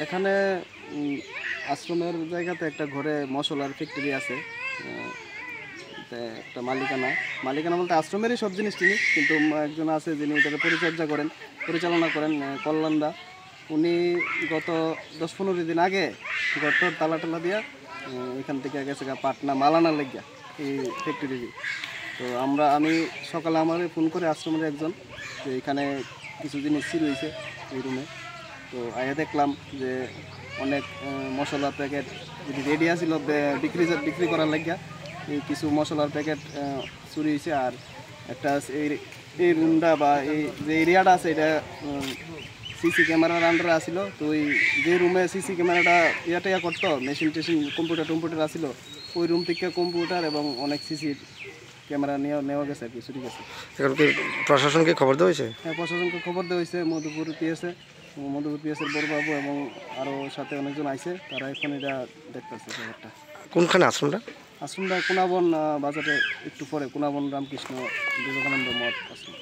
এখানে আশ্রমের জায়গাতে একটা ঘরে মশলার ফ্যাক্টরি আছে। একটা মালিকানা বলতে আশ্রমেরই সব জিনিস জিনিস, কিন্তু একজন আছে যিনি এটাকে পরিচালনা করেন, কল্যাণদা। উনি গত 10-15 দিন আগে ঘরটার তালা টালা দিয়া এখান থেকে গেছে পাটনা মালানার লেগিয়া এই ফ্যাক্টরি। তো আমি সকালে আমার ফোন করে আশ্রমের একজন যে এখানে কিছু জিনিস চুরি হয়েছে এই রুমে। তো আগে দেখলাম যে অনেক মশলার প্যাকেট রেডি আছিল বিক্রি করার লাগিয়া। এই কিছু মশলার প্যাকেট চুরি হয়েছে। আর একটা এই রুমটা বা এই যে এরিয়াটা আছে এটা সিসি ক্যামেরার আন্ডারে আসিল। তো ওই যে রুমে সিসি ক্যামেরাটা ইয়া করতো, মেশিন টেশিন কম্পিউটার আসিল, ওই রুম থেকে কম্পিউটার এবং অনেক সিসি ক্যামেরা নেওয়া গেছে আর কি, চুরি গেছে। এখন কি প্রশাসনকে খবর দেওয়া হয়েছে? হ্যাঁ, প্রশাসনকে খবর দেওয়া হয়েছে। মধুপুর পিএসের বড়বাবু এবং আরও সাথে অনেকজন আইছে, তারা এখন এটা দেখতেছে ব্যাপারটা। কোনখানে আশ্রমটা? আশ্রমটা কোনাবন বাজারে একটু পরে, কোনাবন রামকৃষ্ণ বিবেকানন্দ মঠ আশ্রম।